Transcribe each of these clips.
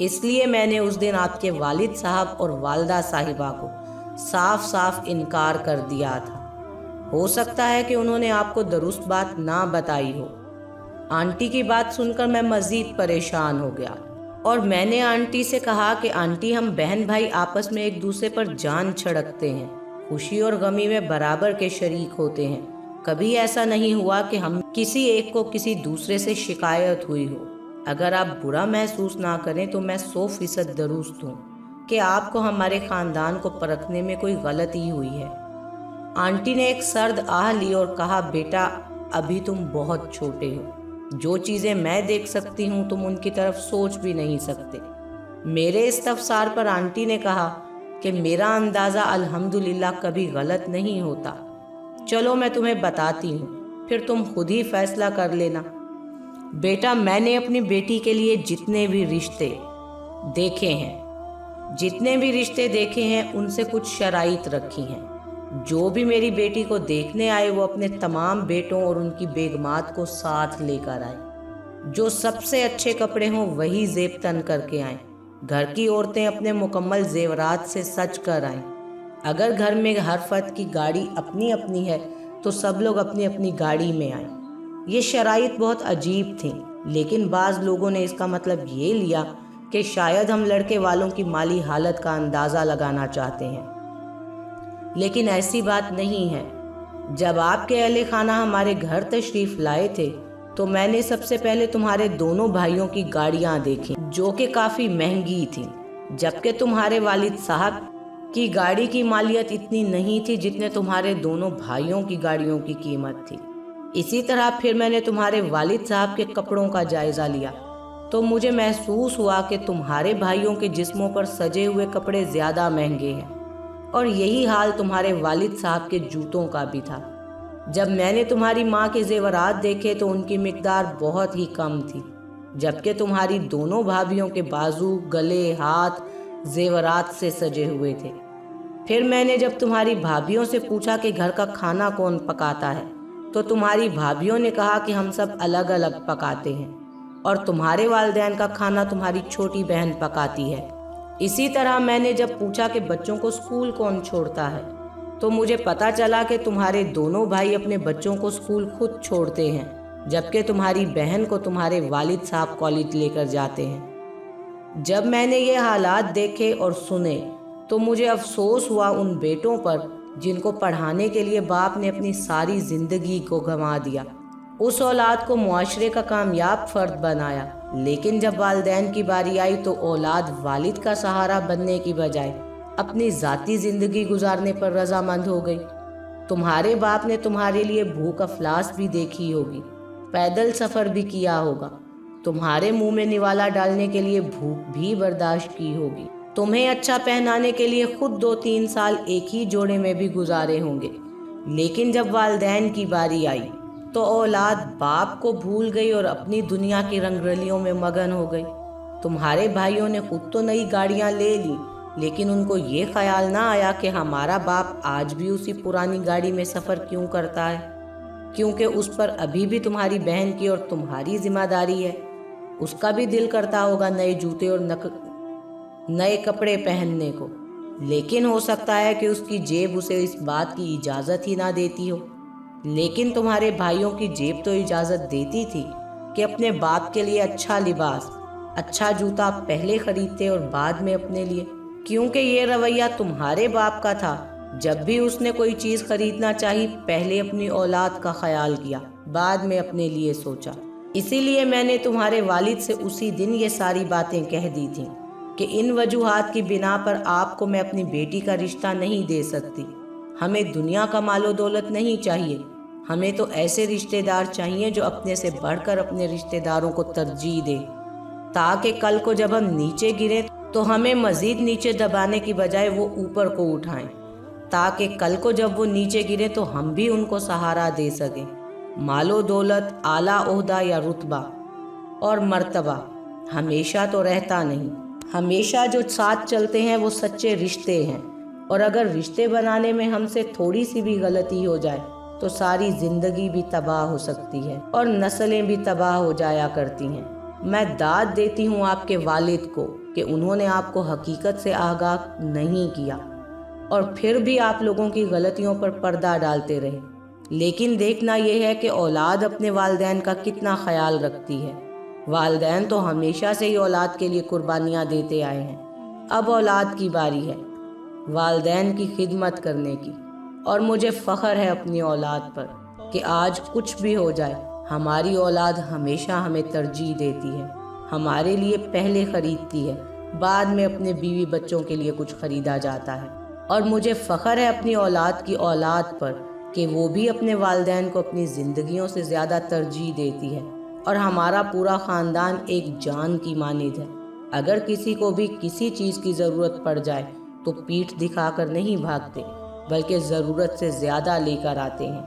اس لیے میں نے اس دن آپ کے والد صاحب اور والدہ صاحبہ کو صاف صاف انکار کر دیا تھا۔ ہو سکتا ہے کہ انہوں نے آپ کو درست بات نہ بتائی ہو۔ آنٹی کی بات سن کر میں مزید پریشان ہو گیا اور میں نے آنٹی سے کہا کہ آنٹی، ہم بہن بھائی آپس میں ایک دوسرے پر جان چھڑکتے ہیں، خوشی اور غمی میں برابر کے شریک ہوتے ہیں۔ کبھی ایسا نہیں ہوا کہ ہم کسی ایک کو کسی دوسرے سے شکایت ہوئی ہو۔ اگر آپ برا محسوس نہ کریں تو میں 100% درست ہوں کہ آپ کو ہمارے خاندان کو پرکھنے میں کوئی غلطی ہوئی ہے۔ آنٹی نے ایک سرد آہ لی اور کہا، بیٹا ابھی تم بہت چھوٹے ہو، جو چیزیں میں دیکھ سکتی ہوں تم ان کی طرف سوچ بھی نہیں سکتے۔ میرے استفسار پر آنٹی نے کہا کہ میرا اندازہ الحمدللہ کبھی غلط نہیں ہوتا۔ چلو میں تمہیں بتاتی ہوں، پھر تم خود ہی فیصلہ کر لینا۔ بیٹا، میں نے اپنی بیٹی کے لیے جتنے بھی رشتے دیکھے ہیں ان سے کچھ شرائط رکھی ہیں۔ جو بھی میری بیٹی کو دیکھنے آئے وہ اپنے تمام بیٹوں اور ان کی بیگمات کو ساتھ لے کر آئے۔ جو سب سے اچھے کپڑے ہوں وہی زیب تن کر کے آئیں۔ گھر کی عورتیں اپنے مکمل زیورات سے سج کر آئیں۔ اگر گھر میں ہر فرد کی گاڑی اپنی اپنی ہے تو سب لوگ اپنی اپنی گاڑی میں آئیں۔ یہ شرائط بہت عجیب تھیں، لیکن بعض لوگوں نے اس کا مطلب یہ لیا کہ شاید ہم لڑکے والوں کی مالی حالت کا اندازہ لگانا چاہتے ہیں، لیکن ایسی بات نہیں ہے۔ جب آپ کے اہل خانہ ہمارے گھر تشریف لائے تھے تو میں نے سب سے پہلے تمہارے دونوں بھائیوں کی گاڑیاں دیکھیں، جو کہ کافی مہنگی تھیں، جبکہ تمہارے والد صاحب کی گاڑی کی مالیت اتنی نہیں تھی جتنے تمہارے دونوں بھائیوں کی گاڑیوں کی قیمت تھی۔ اسی طرح پھر میں نے تمہارے والد صاحب کے کپڑوں کا جائزہ لیا تو مجھے محسوس ہوا کہ تمہارے بھائیوں کے جسموں پر سجے ہوئے کپڑے زیادہ مہنگے ہیں، اور یہی حال تمہارے والد صاحب کے جوتوں کا بھی تھا۔ جب میں نے تمہاری ماں کے زیورات دیکھے تو ان کی مقدار بہت ہی کم تھی، جبکہ تمہاری دونوں بھابھیوں کے بازو، گلے، ہاتھ زیورات سے سجے ہوئے تھے۔ پھر میں نے جب تمہاری بھابھیوں سے پوچھا کہ گھر کا کھانا کون پکاتا ہے تو تمہاری بھابھیوں نے کہا کہ ہم سب الگ الگ پکاتے ہیں، اور تمہارے والدین کا کھانا تمہاری چھوٹی بہن پکاتی ہے۔ اسی طرح میں نے جب پوچھا کہ بچوں کو اسکول کون چھوڑتا ہے تو مجھے پتا چلا کہ تمہارے دونوں بھائی اپنے بچوں کو اسکول خود چھوڑتے ہیں، جبکہ تمہاری بہن کو تمہارے والد صاحب کالج لے کر جاتے ہیں۔ جب میں نے یہ حالات دیکھے اور سنے تو مجھے افسوس ہوا ان بیٹوں پر جن کو پڑھانے کے لیے باپ نے اپنی ساری زندگی کو گنوا دیا۔ اس اولاد کو معاشرے کا کامیاب فرد بنایا، لیکن جب والدین کی باری آئی تو اولاد والد کا سہارا بننے کی بجائے اپنی ذاتی زندگی گزارنے پر رضامند ہو گئی۔ تمہارے باپ نے تمہارے لیے بھوک افلاس بھی دیکھی ہوگی، پیدل سفر بھی کیا ہوگا، تمہارے منہ میں نوالا ڈالنے کے لیے بھوک بھی برداشت کی ہوگی، تمہیں اچھا پہنانے کے لیے خود 2-3 سال ایک ہی جوڑے میں بھی گزارے ہوں گے۔ لیکن جب والدین کی باری آئی تو اولاد باپ کو بھول گئی اور اپنی دنیا کی رنگ رلیوں میں مگن ہو گئی۔ تمہارے بھائیوں نے خود تو نئی گاڑیاں لے لی، لیکن ان کو یہ خیال نہ آیا کہ ہمارا باپ آج بھی اسی پرانی گاڑی میں سفر کیوں کرتا ہے، کیونکہ اس پر ابھی بھی تمہاری بہن کی اور تمہاری ذمہ داری ہے۔ اس کا بھی دل کرتا ہوگا نئے جوتے اور نئے کپڑے پہننے کو، لیکن ہو سکتا ہے کہ اس کی جیب اسے اس بات کی اجازت ہی نہ دیتی ہو۔ لیکن تمہارے بھائیوں کی جیب تو اجازت دیتی تھی کہ اپنے باپ کے لیے اچھا لباس، اچھا جوتا پہلے خریدتے اور بعد میں اپنے لیے، کیونکہ یہ رویہ تمہارے باپ کا تھا۔ جب بھی اس نے کوئی چیز خریدنا چاہی پہلے اپنی اولاد کا خیال کیا، بعد میں اپنے لیے سوچا۔ اسی لیے میں نے تمہارے والد سے اسی دن یہ ساری باتیں کہہ دی تھیں کہ ان وجوہات کی بنا پر آپ کو میں اپنی بیٹی کا رشتہ نہیں دے سکتی۔ ہمیں دنیا کا مال و دولت نہیں چاہیے، ہمیں تو ایسے رشتہ دار چاہیے جو اپنے سے بڑھ کر اپنے رشتہ داروں کو ترجیح دے، تاکہ کل کو جب ہم نیچے گریں تو ہمیں مزید نیچے دبانے کی بجائے وہ اوپر کو اٹھائیں، تاکہ کل کو جب وہ نیچے گریں تو ہم بھی ان کو سہارا دے سکیں۔ مال و دولت، اعلیٰ عہدہ یا رتبہ اور مرتبہ ہمیشہ تو رہتا نہیں، ہمیشہ جو ساتھ چلتے ہیں وہ سچے رشتے ہیں، اور اگر رشتے بنانے میں ہم سے تھوڑی سی بھی غلطی ہو جائے تو ساری زندگی بھی تباہ ہو سکتی ہے اور نسلیں بھی تباہ ہو جایا کرتی ہیں۔ میں داد دیتی ہوں آپ کے والد کو کہ انہوں نے آپ کو حقیقت سے آگاہ نہیں کیا اور پھر بھی آپ لوگوں کی غلطیوں پر پردہ ڈالتے رہے۔ لیکن دیکھنا یہ ہے کہ اولاد اپنے والدین کا کتنا خیال رکھتی ہے۔ والدین تو ہمیشہ سے ہی اولاد کے لیے قربانیاں دیتے آئے ہیں، اب اولاد کی باری ہے والدین کی خدمت کرنے کی، اور مجھے فخر ہے اپنی اولاد پر کہ آج کچھ بھی ہو جائے ہماری اولاد ہمیشہ ہمیں ترجیح دیتی ہے، ہمارے لیے پہلے خریدتی ہے، بعد میں اپنے بیوی بچوں کے لیے کچھ خریدا جاتا ہے۔ اور مجھے فخر ہے اپنی اولاد کی اولاد پر کہ وہ بھی اپنے والدین کو اپنی زندگیوں سے زیادہ ترجیح دیتی ہے، اور ہمارا پورا خاندان ایک جان کی مانند ہے۔ اگر کسی کو بھی کسی چیز کی ضرورت پڑ جائے تو پیٹھ دکھا کر نہیں بھاگتے، بلکہ ضرورت سے زیادہ لے کر آتے ہیں۔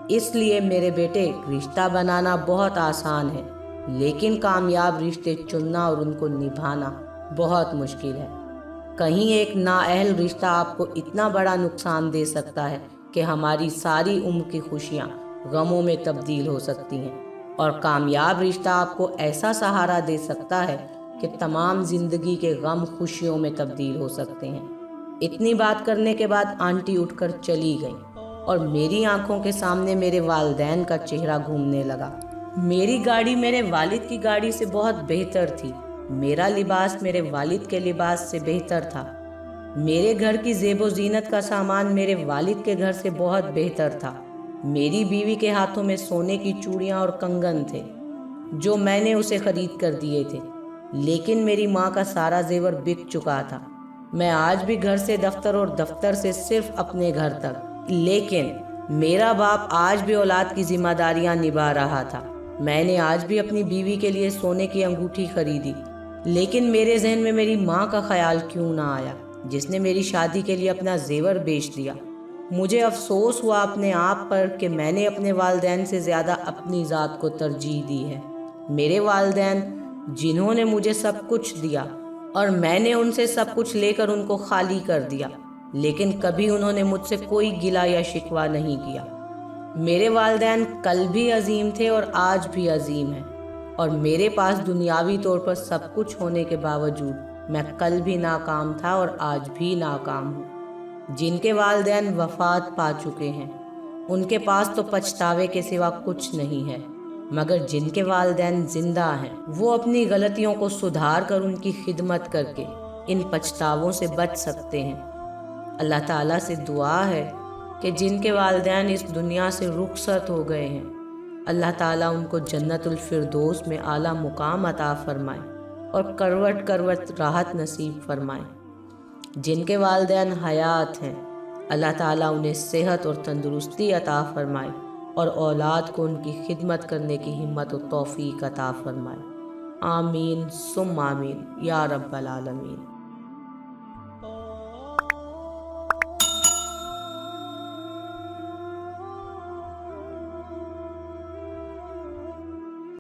اس لیے میرے بیٹے، رشتہ بنانا بہت آسان ہے، لیکن کامیاب رشتے چننا اور ان کو نبھانا بہت مشکل ہے۔ کہیں ایک نااہل رشتہ آپ کو اتنا بڑا نقصان دے سکتا ہے کہ ہماری ساری عمر کی خوشیاں غموں میں تبدیل ہو سکتی ہیں، اور کامیاب رشتہ آپ کو ایسا سہارا دے سکتا ہے کہ تمام زندگی کے غم خوشیوں میں تبدیل ہو سکتے ہیں۔ اتنی بات کرنے کے بعد آنٹی اٹھ کر چلی گئی اور میری آنکھوں کے سامنے میرے والدین کا چہرہ گھومنے لگا۔ میری گاڑی میرے والد کی گاڑی سے بہت بہتر تھی، میرا لباس میرے والد کے لباس سے بہتر تھا، میرے گھر کی زیب و زینت کا سامان میرے والد کے گھر سے بہت بہتر تھا، میری بیوی کے ہاتھوں میں سونے کی چوڑیاں اور کنگن تھے جو میں نے اسے خرید کر دیے تھے، لیکن میری ماں کا سارا زیور بک چکا تھا۔ میں آج بھی گھر سے دفتر اور دفتر سے صرف اپنے گھر تک، لیکن میرا باپ آج بھی اولاد کی ذمہ داریاں نبھا رہا تھا۔ میں نے آج بھی اپنی بیوی کے لیے سونے کی انگوٹھی خریدی، لیکن میرے ذہن میں میری ماں کا خیال کیوں نہ آیا جس نے میری شادی کے لیے اپنا زیور بیچ دیا۔ مجھے افسوس ہوا اپنے آپ پر کہ میں نے اپنے والدین سے زیادہ اپنی ذات کو ترجیح دی ہے۔ میرے والدین جنہوں نے مجھے سب کچھ دیا اور میں نے ان سے سب کچھ لے کر ان کو خالی کر دیا، لیکن کبھی انہوں نے مجھ سے کوئی گلہ یا شکوہ نہیں کیا۔ میرے والدین کل بھی عظیم تھے اور آج بھی عظیم ہیں، اور میرے پاس دنیاوی طور پر سب کچھ ہونے کے باوجود میں کل بھی ناکام تھا اور آج بھی ناکام ہوں۔ جن کے والدین وفات پا چکے ہیں ان کے پاس تو پچھتاوے کے سوا کچھ نہیں ہے، مگر جن کے والدین زندہ ہیں وہ اپنی غلطیوں کو سدھار کر ان کی خدمت کر کے ان پچھتاووں سے بچ سکتے ہیں۔ اللہ تعالیٰ سے دعا ہے کہ جن کے والدین اس دنیا سے رخصت ہو گئے ہیں، اللہ تعالیٰ ان کو جنت الفردوس میں اعلیٰ مقام عطا فرمائے اور کروٹ کروٹ راحت نصیب فرمائے۔ جن کے والدین حیات ہیں، اللہ تعالیٰ انہیں صحت اور تندرستی عطا فرمائے اور اولاد کو ان کی خدمت کرنے کی ہمت و توفیق عطا فرمائے۔ آمین ثم آمین یا رب العالمین۔